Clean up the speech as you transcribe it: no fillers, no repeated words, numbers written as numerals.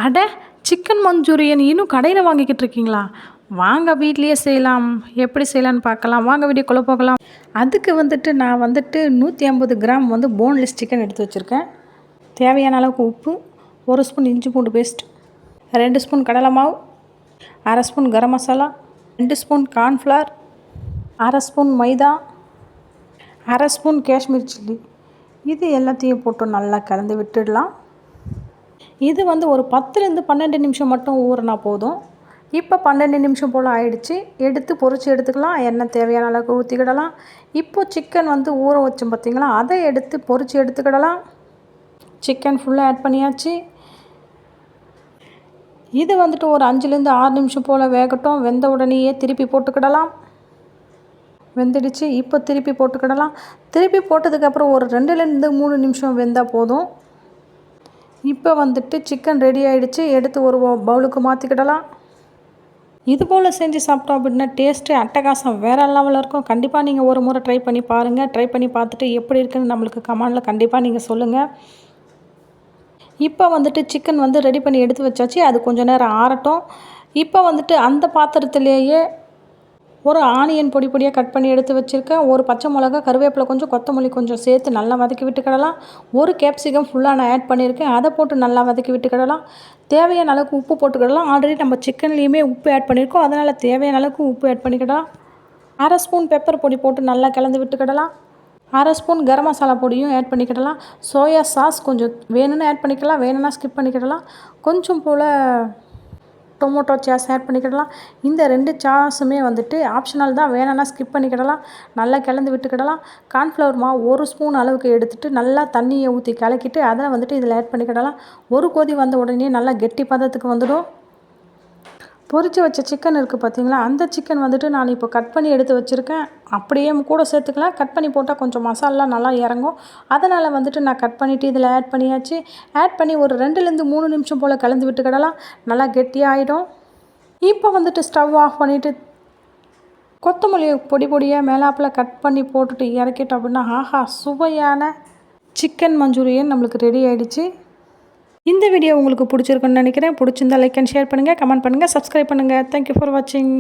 அட chicken Manchurian இன்னும் கடையில் வாங்கிக்கிட்டு இருக்கீங்களா? வாங்க வீட்லேயே செய்யலாம். எப்படி செய்யலான்னு பார்க்கலாம். வாங்க வீடியோக்குள்ளே போகலாம். அதுக்கு நான் 150 கிராம் போன்லெஸ் சிக்கன் எடுத்து வச்சுருக்கேன். தேவையான அளவுக்கு உப்பு, 1 ஸ்பூன் இஞ்சி பூண்டு பேஸ்ட், 2 ஸ்பூன் கடலை மாவு, 1/2 spoon garam masala, 2 spoon cornflour, 1/2 spoon மைதா, 1/2 ஸ்பூன் காஷ்மீர் சில்லி. இது எல்லாத்தையும் போட்டு நல்லா கலந்து விட்டுடலாம். இது ஒரு 10லேருந்து 12 நிமிஷம் மட்டும் ஊறினா போதும். இப்போ 12 நிமிஷம் போல் ஆயிடுச்சு. எடுத்து பொரித்து எடுத்துக்கலாம். எண்ணெய் தேவையான அளவுக்கு ஊற்றிக்கிடலாம். இப்போது சிக்கன் ஊற வச்சோம் பார்த்திங்களா, அதை எடுத்து பொரித்து எடுத்துக்கிடலாம். சிக்கன் ஃபுல்லாக ஆட் பண்ணியாச்சு. இது ஒரு 5லேருந்து 6 நிமிஷம் போல் வேகட்டும். வெந்த உடனேயே திருப்பி போட்டுக்கிடலாம். வெந்துடுச்சு. இப்போ திருப்பி போட்டுக்கிடலாம். திருப்பி போட்டதுக்கப்புறம் ஒரு 2லேருந்து 3 நிமிஷம் வெந்தால் போதும். இப்போ சிக்கன் ரெடி ஆகிடுச்சு. எடுத்து ஒரு பவுலுக்கு மாற்றிக்கிடலாம். இது போல் செஞ்சு சாப்பிட்டோம் அப்படின்னா டேஸ்ட்டு அட்டகாசம் வேறு லெவலில் இருக்கும். கண்டிப்பாக நீங்கள் ஒரு முறை ட்ரை பண்ணி பாருங்கள். ட்ரை பண்ணி பார்த்துட்டு எப்படி இருக்குன்னு நம்மளுக்கு கமெண்டில் கண்டிப்பாக நீங்கள் சொல்லுங்கள். இப்போ சிக்கன் ரெடி பண்ணி எடுத்து வச்சாச்சு. அது கொஞ்சம் நேரம் ஆறட்டும். இப்போ அந்த பாத்திரத்திலேயே ஒரு ஆனியன் பொடி பொடியாக கட் பண்ணி எடுத்து வச்சுருக்கேன். ஒரு பச்சை மிளகா, கருவேப்பிலை கொஞ்சம், கொத்தமல்லி கொஞ்சம் சேர்த்து நல்லா வதக்கி விட்டுக்கிடலாம். ஒரு கேப்சிகம் ஃபுல்லாக நான் ஆட் பண்ணியிருக்கேன். அதை போட்டு நல்லா வதக்கி விட்டுக்கிடலாம். தேவையான அளவுக்கு உப்பு போட்டுக்கிடலாம். ஆல்ரெடி நம்ம சிக்கன்லேயுமே உப்பு ஆட் பண்ணியிருக்கோம். அதனால் தேவையான அளவுக்கு உப்பு ஆட் பண்ணிக்கிடலாம். 1/2 ஸ்பூன் பெப்பர் பொடி போட்டு நல்லா கலந்து விட்டுக்கிடலாம். 1/2 ஸ்பூன் கரம் மசாலா பொடியும் ஆட் பண்ணிக்கிடலாம். சோயா சாஸ் கொஞ்சம் வேணும்னு ஆட் பண்ணிக்கலாம், வேணும்னா ஸ்கிப் பண்ணிக்கிடலாம். கொஞ்சம் போல் டொமேட்டோ சாஸ் ஆட் பண்ணிக்கிடலாம். இந்த 2 சாஸுமே ஆப்ஷனல் தான், வேணும்னா ஸ்கிப் பண்ணிக்கிடலாம். நல்லா கலந்து விட்டுக்கிடலாம். கார்ன்ஃப்ளவர் மாவு 1 ஸ்பூன் அளவுக்கு எடுத்துகிட்டு நல்லா தண்ணியை ஊற்றி கலக்கிட்டு அதை இதில் ஆட் பண்ணிக்கிடலாம். ஒரு கொதி வந்த உடனே நல்லா கெட்டி பதத்துக்கு வந்துடும். பொரித்து வச்ச சிக்கன் இருக்குது பார்த்திங்களா, அந்த சிக்கன் நான் இப்போ கட் பண்ணி எடுத்து வச்சுருக்கேன். அப்படியே கூட சேர்த்துக்கலாம். கட் பண்ணி போட்டால் கொஞ்சம் மசாலாலாம் நல்லா இறங்கும். அதனால் நான் கட் பண்ணிவிட்டு இதில் ஆட் பண்ணியாச்சு. ஆட் பண்ணி ஒரு 2லேருந்து 3 நிமிஷம் போல் கலந்து விட்டுக்கிடலாம். நல்லா கெட்டியாகிடும். இப்போ ஸ்டவ் ஆஃப் பண்ணிவிட்டு கொத்தமல்லி பொடி பொடியாக மேலாப்பில் கட் பண்ணி போட்டுட்டு இறக்கிட்டோம் அப்படின்னா ஆஹா, சுவையான சிக்கன் மஞ்சூரியன் நம்மளுக்கு ரெடி ஆகிடுச்சு. இந்த வீடியோ உங்களுக்கு பிடிச்சிருக்குன்னு நினைக்கிறேன். பிடிச்சிருந்தா லைக் அண்ட் ஷேர் பண்ணுங்கள், கமெண்ட் பண்ணுங்கள், சப்ஸ்கிரைப் பண்ணுங்கள். தேங்க்யூ ஃபார் வாட்சிங்.